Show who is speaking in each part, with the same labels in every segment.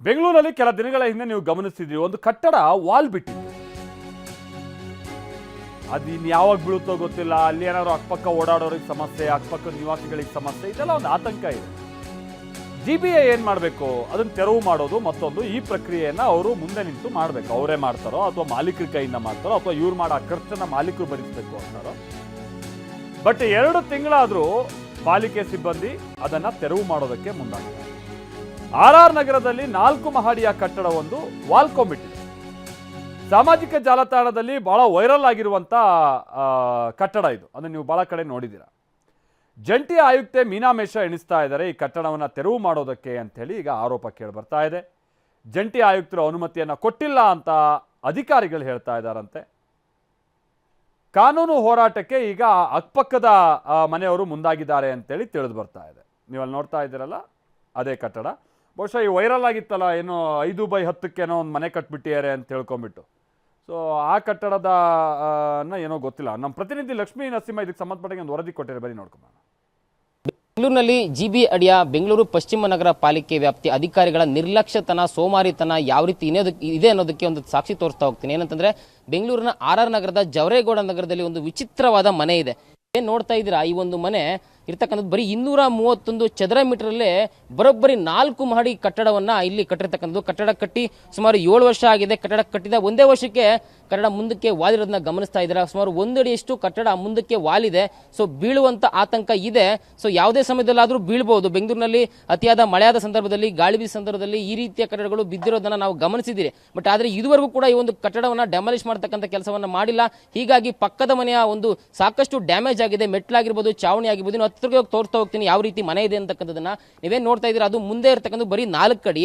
Speaker 1: ಬೆಂಗಳೂರಲ್ಲಿ ಕೆಲ ದಿನಗಳ ಹಿಂದೆ ನೀವು ಗಮನಿಸಿದ್ರಿ, ಒಂದು ಕಟ್ಟಡ ವಾಲ್ ಬಿಟ್ಟಿತ್ತು. ಅದು ಇನ್ನು ಯಾವಾಗ ಬೀಳುತ್ತೋ ಗೊತ್ತಿಲ್ಲ. ಅಲ್ಲಿ ಏನಾದ್ರು ಅಕ್ಕಪಕ್ಕ ಓಡಾಡೋರಿಗೆ ಸಮಸ್ಯೆ, ಅಕ್ಕಪಕ್ಕದ ನಿವಾಸಿಗಳಿಗೆ ಸಮಸ್ಯೆ, ಇದೆಲ್ಲ ಒಂದು ಆತಂಕ ಇದೆ. GBA ಏನು ಮಾಡಬೇಕು, ಅದನ್ನು ತೆರವು ಮಾಡೋದು ಮತ್ತೊಂದು. ಈ ಪ್ರಕ್ರಿಯೆಯನ್ನು ಅವರು ಮುಂದೆ ನಿಂತು ಮಾಡಬೇಕು. ಅವರೇ ಮಾಡ್ತಾರೋ ಅಥವಾ ಮಾಲೀಕರ ಕೈಯಿಂದ ಮಾಡ್ತಾರೋ ಅಥವಾ ಇವ್ರು ಮಾಡೋ ಖರ್ಚನ್ನು ಮಾಲೀಕರು ಭರಿಸಬೇಕು ಅಂತಾರೋ. ಬಟ್ 2 ತಿಂಗಳಾದರೂ ಪಾಲಿಕೆ ಸಿಬ್ಬಂದಿ ಅದನ್ನು ತೆರವು ಮಾಡೋದಕ್ಕೆ ಮುಂದಾಗ್ತಾರೆ. RR ನಗರದಲ್ಲಿ 4 ಮಹಡಿಯ ಕಟ್ಟಡವೊಂದು ವಾಲ್ಕೊಂಡ್ಬಿಟ್ಟಿದೆ. ಸಾಮಾಜಿಕ ಜಾಲತಾಣದಲ್ಲಿ ಬಹಳ ವೈರಲ್ ಆಗಿರುವಂಥ ಕಟ್ಟಡ ಇದು. ಅದನ್ನು ನೀವು ಬಹಳ ಕಡೆ ನೋಡಿದ್ದೀರಾ. ಜಂಟಿ ಆಯುಕ್ತೆ ಮೀನಾಮೇಶ ಎಣಿಸ್ತಾ ಇದ್ದಾರೆ ಈ ಕಟ್ಟಡವನ್ನು ತೆರವು ಮಾಡೋದಕ್ಕೆ ಅಂಥೇಳಿ ಈಗ ಆರೋಪ ಕೇಳಿ ಬರ್ತಾ ಇದೆ. ಜಂಟಿ ಆಯುಕ್ತರು ಅನುಮತಿಯನ್ನು ಕೊಟ್ಟಿಲ್ಲ ಅಂತ ಅಧಿಕಾರಿಗಳು ಹೇಳ್ತಾ ಇದ್ದಾರಂತೆ. ಕಾನೂನು ಹೋರಾಟಕ್ಕೆ ಈಗ ಅಕ್ಕಪಕ್ಕದ ಮನೆಯವರು ಮುಂದಾಗಿದ್ದಾರೆ ಅಂತೇಳಿ ತಿಳಿದು ಬರ್ತಾ ಇದೆ. ನೀವು ಅಲ್ಲಿ ನೋಡ್ತಾ ಇದ್ದೀರಲ್ಲ, ಅದೇ ಕಟ್ಟಡ. ಬಹುಶಃ ಈ ವೈರಲ್ ಆಗಿತ್ತಲ್ಲ, ಏನೋ 5x10 ಒಂದು ಮನೆ ಕಟ್ಬಿಟ್ಟಿದ್ದಾರೆ ಅಂತ ತಿಳ್ಕೊಂಬಿಟ್ಟು. ಸೊ ಆ ಕಟ್ಟಡದ ಏನೋ ಗೊತ್ತಿಲ್ಲ. ನಮ್ಮ ಪ್ರತಿನಿಧಿ ಲಕ್ಷ್ಮೀ ನರಸಿಂಹ ಇದಕ್ಕೆ ಸಂಬಂಧಪಟ್ಟ ಒಂದು ವರದಿ ಕೊಟ್ಟಿದ್ದಾರೆ, ಬರೀ ನೋಡ್ಕೊಂಬ.
Speaker 2: ಬೆಂಗಳೂರಿನಲ್ಲಿ GBA ಅಡಿಯ ಬೆಂಗಳೂರು ಪಶ್ಚಿಮ ನಗರ ಪಾಲಿಕೆ ವ್ಯಾಪ್ತಿ ಅಧಿಕಾರಿಗಳ ನಿರ್ಲಕ್ಷ್ಯತನ, ಸೋಮಾರಿತನ ಯಾವ ರೀತಿ ಇದೆ ಅನ್ನೋದಕ್ಕೆ ಒಂದು ಸಾಕ್ಷಿ ತೋರಿಸ್ತಾ ಹೋಗ್ತೀನಿ. ಏನಂತಂದ್ರೆ, ಬೆಂಗಳೂರಿನ RR ನಗರದ ಜವರೇಗೌಡ ನಗರದಲ್ಲಿ ಒಂದು ವಿಚಿತ್ರವಾದ ಮನೆ ಇದೆ. ಏನ್ ನೋಡ್ತಾ ಇದ್ದೀರಾ, ಈ ಒಂದು ಮನೆ ಇರ್ತಕ್ಕಂಥದ್ದು ಬರೀ 231 ಚದರ ಮೀಟರಲ್ಲೇ ಬರೋಬ್ಬರಿ 4 ಮಹಡಿ ಕಟ್ಟಡವನ್ನ ಇಲ್ಲಿ ಕಟ್ಟಿರ್ತಕ್ಕಂಥದ್ದು. ಕಟ್ಟಡ ಕಟ್ಟಿ ಸುಮಾರು 7 ವರ್ಷ ಆಗಿದೆ. ಕಟ್ಟಡ ಕಟ್ಟಿದ ಒಂದೇ ವರ್ಷಕ್ಕೆ ಕಟ್ಟಡ ಮುಂದಕ್ಕೆ ವಾಲಿರೋದನ್ನ ಗಮನಿಸ್ತಾ ಇದ್ದಾರೆ. ಸುಮಾರು 1 ಅಡಿಯಷ್ಟು ಕಟ್ಟಡ ಮುಂದಕ್ಕೆ ವಾಲಿದೆ. ಸೊ ಬೀಳುವಂತ ಆತಂಕ ಇದೆ. ಸೊ ಯಾವುದೇ ಸಮಯದಲ್ಲಾದ್ರೂ ಬೀಳ್ಬಹುದು. ಬೆಂಗಳೂರಿನಲ್ಲಿ ಅತಿಯಾದ ಮಳೆಯಾದ ಸಂದರ್ಭದಲ್ಲಿ, ಗಾಳಿ ಬೀಸ ಸಂದರ್ಭದಲ್ಲಿ ಈ ರೀತಿಯ ಕಟ್ಟಡಗಳು ಬಿದ್ದಿರೋದನ್ನ ನಾವು ಗಮನಿಸಿದ್ದೀರಿ. ಬಟ್ ಆದ್ರೆ ಇದುವರೆಗೂ ಕೂಡ ಈ ಒಂದು ಕಟ್ಟಡವನ್ನ ಡೆಮಾಲಿಷ್ ಮಾಡತಕ್ಕಂಥ ಕೆಲಸವನ್ನ ಮಾಡಿಲ್ಲ. ಹೀಗಾಗಿ ಪಕ್ಕದ ಮನೆಯ ಒಂದು ಸಾಕಷ್ಟು ಡ್ಯಾಮೇಜ್ ಆಗಿದೆ. ಮೆಟ್ಲಾಗಿರ್ಬೋದು, ಚಾವಣಿ ಆಗಿರ್ಬೋದು. ಹತ್ತಿರ ತೋರಿಸ್ತಾ ಹೋಗ್ತೀನಿ ಯಾವ ರೀತಿ ಮನೆ ಇದೆ ಅಂತಕ್ಕಂಥದನ್ನ. ನೀವೇನ್ ನೋಡ್ತಾ ಇದ್ದೀರಾ, ಅದು ಮುಂದೆ ಇರ್ತಕ್ಕಂಥ ಬರೀ 4 ಅಡಿ,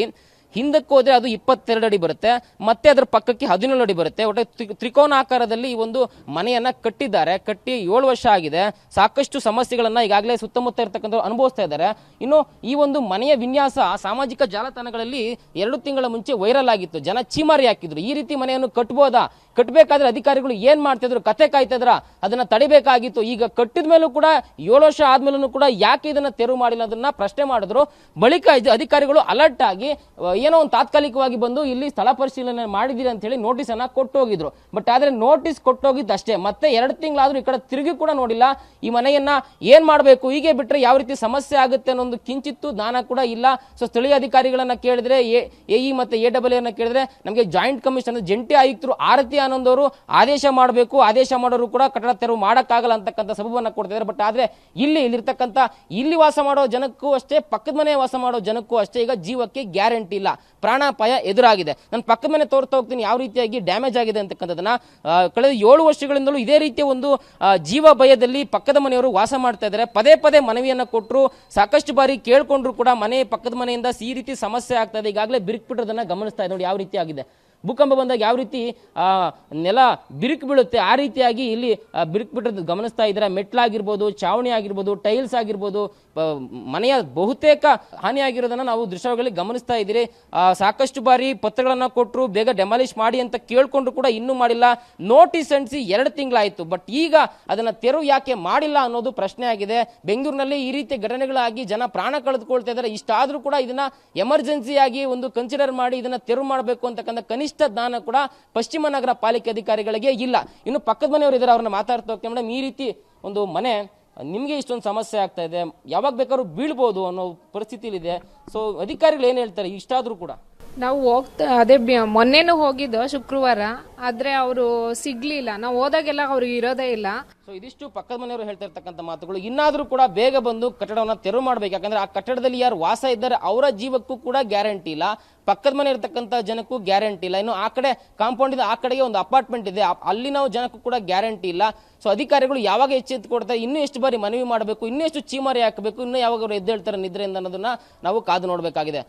Speaker 2: ಹಿಂದಕ್ಕೆ ಹೋದ್ರೆ ಅದು 22 ಅಡಿ ಬರುತ್ತೆ. ಮತ್ತೆ ಅದರ ಪಕ್ಕಕ್ಕೆ 17 ಅಡಿ ಬರುತ್ತೆ. ಒಟ್ಟು ತ್ರಿಕೋನಾಕಾರದಲ್ಲಿ ಈ ಒಂದು ಮನೆಯನ್ನ ಕಟ್ಟಿದ್ದಾರೆ. ಕಟ್ಟಿ 7 ವರ್ಷ ಆಗಿದೆ. ಸಾಕಷ್ಟು ಸಮಸ್ಯೆಗಳನ್ನ ಈಗಾಗಲೇ ಸುತ್ತಮುತ್ತ ಇರ್ತಕ್ಕಂಥ ಅನುಭವಿಸ್ತಾ ಇದ್ದಾರೆ. ಇನ್ನು ಈ ಒಂದು ಮನೆಯ ವಿನ್ಯಾಸ ಸಾಮಾಜಿಕ ಜಾಲತಾಣಗಳಲ್ಲಿ 2 ತಿಂಗಳ ಮುಂಚೆ ವೈರಲ್ ಆಗಿತ್ತು. ಜನ ಚೀಮಾರಿ ಹಾಕಿದ್ರು. ಈ ರೀತಿ ಮನೆಯನ್ನು ಕಟ್ಬೋದಾ, ಕಟ್ಟಬೇಕಾದ್ರೆ ಅಧಿಕಾರಿಗಳು ಏನ್ ಮಾಡ್ತಿದ್ರು, ಕತೆ ಕಾಯ್ತಿದ್ರ, ಅದನ್ನ ತಡಿಬೇಕಾಗಿತ್ತು. ಈಗ ಕಟ್ಟಿದ ಮೇಲೂ ಕೂಡ 7 ವರ್ಷ ಆದ್ಮೇಲೂ ಕೂಡ ಯಾಕೆ ಇದನ್ನ ತೆರವು ಮಾಡಿಲ್ಲ ಅದನ್ನ ಪ್ರಶ್ನೆ ಮಾಡಿದ್ರು. ಬಳಿಕ ಅಧಿಕಾರಿಗಳು ಅಲರ್ಟ್ ಆಗಿ ಏನೋ ಒಂದು ತಾತ್ಕಾಲಿಕವಾಗಿ ಬಂದು ಇಲ್ಲಿ ಸ್ಥಳ ಪರಿಶೀಲನೆ ಮಾಡಿದಿರಿ ಅಂತ ಹೇಳಿ ನೋಟಿಸ್ ಅನ್ನ ಕೊಟ್ಟು ಹೋಗಿದ್ರು. ಬಟ್ ಆದ್ರೆ ನೋಟಿಸ್ ಕೊಟ್ಟೋಗಿದ್ದು ಅಷ್ಟೇ. ಮತ್ತೆ 2 ತಿಂಗಳಾದ್ರೂ ಈ ಕಡೆ ತಿರುಗಿ ಕೂಡ ನೋಡಿಲ್ಲ. ಈ ಮನೆಯನ್ನ ಏನ್ ಮಾಡಬೇಕು, ಹೀಗೆ ಬಿಟ್ರೆ ಯಾವ ರೀತಿ ಸಮಸ್ಯೆ ಆಗುತ್ತೆ ಅನ್ನೋ ಕಿಂಚಿತ್ತು ಜ್ಞಾನ ಕೂಡ ಇಲ್ಲ. ಸೊ ಸ್ಥಳೀಯ ಅಧಿಕಾರಿಗಳನ್ನ ಕೇಳಿದ್ರೆ, AE ಮತ್ತೆ AAA ಅನ್ನ ಕೇಳಿದ್ರೆ, ನಮಗೆ ಜಾಯಿಂಟ್ ಕಮಿಷನ್ ಜಂಟಿ ಆಯುಕ್ತರು ಆರತಿ ಆನಂದ್ ಅವರು ಆದೇಶ ಮಾಡಬೇಕು, ಆದೇಶ ಮಾಡೋರು ಕೂಡ ಕಟ್ಟಡ ತೆರವು ಮಾಡಕ್ಕಾಗಲ್ಲ ಅಂತಕ್ಕಂಥ ಸಬಬನ್ನ ಕೊಡ್ತಿದ್ದಾರೆ. ಬಟ್ ಆದ್ರೆ ಇಲ್ಲಿರ್ತಕ್ಕಂಥ ಇಲ್ಲಿ ವಾಸ ಮಾಡೋ ಜನಕ್ಕೂ ಅಷ್ಟೇ, ಪಕ್ಕದ ಮನೆ ವಾಸ ಮಾಡೋ ಜನಕ್ಕೂ ಅಷ್ಟೇ ಈಗ ಜೀವಕ್ಕೆ ಗ್ಯಾರಂಟಿ ಇಲ್ಲ. ಪ್ರಾಣಾಪಾಯ ಎದುರಾಗಿದೆ. ನಾನು ಪಕ್ಕದ ಮನೆ ತೋರ್ತಾ ಹೋಗ್ತೀನಿ ಯಾವ ರೀತಿಯಾಗಿ ಡ್ಯಾಮೇಜ್ ಆಗಿದೆ ಅಂತಕ್ಕಂಥದನ್ನ. ಕಳೆದ 7 ವರ್ಷಗಳಿಂದಲೂ ಇದೇ ರೀತಿಯ ಒಂದು ಜೀವ ಭಯದಲ್ಲಿ ಪಕ್ಕದ ಮನೆಯವರು ವಾಸ ಮಾಡ್ತಾ ಇದ್ದಾರೆ. ಪದೇ ಪದೇ ಮನವಿಯನ್ನ ಕೊಟ್ಟರು, ಸಾಕಷ್ಟು ಬಾರಿ ಕೇಳ್ಕೊಂಡ್ರು ಕೂಡ ಮನೆ ಪಕ್ಕದ ಮನೆಯಿಂದ ಈ ರೀತಿ ಸಮಸ್ಯೆ ಆಗ್ತಾ ಇದೆ. ಈಗಾಗಲೇ ಬಿರುಕು ಬಿಟ್ಟೋದನ್ನ ಗಮನಿಸ್ತಾ ಇದೆ. ನೋಡಿ ಯಾವ ರೀತಿ ಆಗಿದೆ. ಭೂಕಂಪ ಬಂದಾಗ ಯಾವ ರೀತಿ ನೆಲ ಬಿರುಕು ಬೀಳುತ್ತೆ, ಆ ರೀತಿಯಾಗಿ ಇಲ್ಲಿ ಬಿರುಕು ಬಿಟ್ಟದ್ದು ಗಮನಿಸ್ತಾ ಇದ್ದಾರೆ. ಮೆಟ್ಲಾಗಿರ್ಬೋದು, ಚಾವಣಿ ಆಗಿರ್ಬೋದು, ಟೈಲ್ಸ್ ಆಗಿರ್ಬೋದು, ಮನೆಯ ಬಹುತೇಕ ಹಾನಿ ಆಗಿರೋದನ್ನ ನಾವು ದೃಶ್ಯಗಳಲ್ಲಿ ಗಮನಿಸ್ತಾ ಇದ್ದೀರಿ. ಸಾಕಷ್ಟು ಬಾರಿ ಪತ್ರಗಳನ್ನ ಕೊಟ್ಟರು, ಬೇಗ ಡೆಮಾಲಿಷ್ ಮಾಡಿ ಅಂತ ಕೇಳ್ಕೊಂಡ್ರು ಕೂಡ ಇನ್ನೂ ಮಾಡಿಲ್ಲ. ನೋಟಿಸ್ ಅಂಟಿಸಿ 2 ತಿಂಗಳಾಯ್ತು. ಬಟ್ ಈಗ ಅದನ್ನ ತೆರವು ಯಾಕೆ ಮಾಡಿಲ್ಲ ಅನ್ನೋದು ಪ್ರಶ್ನೆ ಆಗಿದೆ. ಬೆಂಗಳೂರಿನಲ್ಲಿ ಈ ರೀತಿಯ ಘಟನೆಗಳಾಗಿ ಜನ ಪ್ರಾಣ ಕಳೆದುಕೊಳ್ತಾ ಇದ್ದಾರೆ. ಇಷ್ಟಾದ್ರೂ ಕೂಡ ಇದನ್ನ ಎಮರ್ಜೆನ್ಸಿಯಾಗಿ ಒಂದು ಕನ್ಸಿಡರ್ ಮಾಡಿ ಇದನ್ನ ತೆರವು ಮಾಡಬೇಕು ಅಂತಕ್ಕಂಥ ಕನಿಷ್ಠ ಜ್ಞಾನ ಕೂಡ ಪಶ್ಚಿಮ ನಗರ ಪಾಲಿಕೆ ಅಧಿಕಾರಿಗಳಿಗೆ ಇಲ್ಲ. ಇನ್ನು ಪಕ್ಕದ ಮನೆಯವರು ಇದ್ದಾರೆ, ಅವ್ರನ್ನ ಮಾತಾಡ್ತಾ ಹೋಗ್ತೇವೆ. ಮೇಡಮ್, ಈ ರೀತಿ ಒಂದು ಮನೆ ನಿಮ್ಗೆ ಇಷ್ಟೊಂದು ಸಮಸ್ಯೆ ಆಗ್ತಾ ಇದೆ, ಯಾವಾಗ ಬೇಕಾದ್ರೂ ಬೀಳ್ಬೋದು ಅನ್ನೋ ಪರಿಸ್ಥಿತಿ ಇದೆ. ಸೊ ಅಧಿಕಾರಿಗಳು ಏನ್ ಹೇಳ್ತಾರೆ ಇಷ್ಟಾದ್ರೂ ಕೂಡ?
Speaker 3: ನಾವು ಅದೇ ಮೊನ್ನೆನೂ ಹೋಗಿದ್ದು ಶುಕ್ರವಾರ, ಆದ್ರೆ ಅವರು ಸಿಗ್ಲಿಲ್ಲ. ನಾವು ಹೋದಾಗೆಲ್ಲ ಅವ್ರಿಗೆ ಇರೋದೇ ಇಲ್ಲ.
Speaker 2: ಸೊ ಇದಿಷ್ಟು ಪಕ್ಕದ ಮನೆಯವರು ಹೇಳ್ತಾ ಇರ್ತಕ್ಕಂಥ ಮಾತುಗಳು. ಇನ್ನಾದ್ರೂ ಕೂಡ ಬೇಗ ಬಂದು ಕಟ್ಟಡವನ್ನ ತೆರವು ಮಾಡ್ಬೇಕು. ಯಾಕಂದ್ರೆ ಆ ಕಟ್ಟಡದಲ್ಲಿ ಯಾರು ವಾಸ ಇದ್ದಾರೆ ಅವರ ಜೀವಕ್ಕೂ ಕೂಡ ಗ್ಯಾರಂಟಿ ಇಲ್ಲ, ಪಕ್ಕದ ಮನೆ ಇರ್ತಕ್ಕಂಥ ಜನಕ್ಕೂ ಗ್ಯಾರಂಟಿ ಇಲ್ಲ. ಇನ್ನು ಆ ಕಡೆ ಕಾಂಪೌಂಡ್ ಇದೆ, ಆ ಕಡೆಗೆ ಒಂದು ಅಪಾರ್ಟ್ಮೆಂಟ್ ಇದೆ, ಅಲ್ಲಿ ನಾವು ಜನಕ್ಕೂ ಕೂಡ ಗ್ಯಾರಂಟಿ ಇಲ್ಲ. ಸೊ ಅಧಿಕಾರಿಗಳು ಯಾವಾಗ ಎಚ್ಚೆತ್ತು ಕೊಡ್ತಾರೆ, ಇನ್ನೂ ಎಷ್ಟು ಬಾರಿ ಮನವಿ ಮಾಡಬೇಕು, ಇನ್ನೂ ಎಷ್ಟು ಚೀಮಾರಿ ಹಾಕಬೇಕು, ಇನ್ನೂ ಯಾವಾಗ ಅವರು ಎದ್ದೇಳ್ತಾರೆ ನಿದ್ರೆಯಿಂದ ಅನ್ನೋದನ್ನ ನಾವು ಕಾದು ನೋಡಬೇಕಾಗಿದೆ.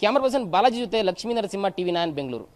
Speaker 2: ಕ್ಯಾಮರಾ ಪರ್ಸನ್ ಬಾಲಾಜಿ ಜೊತೆ ಲಕ್ಷ್ಮೀ ನರಸಿಂಹ, TV9 ಬೆಂಗಳೂರು.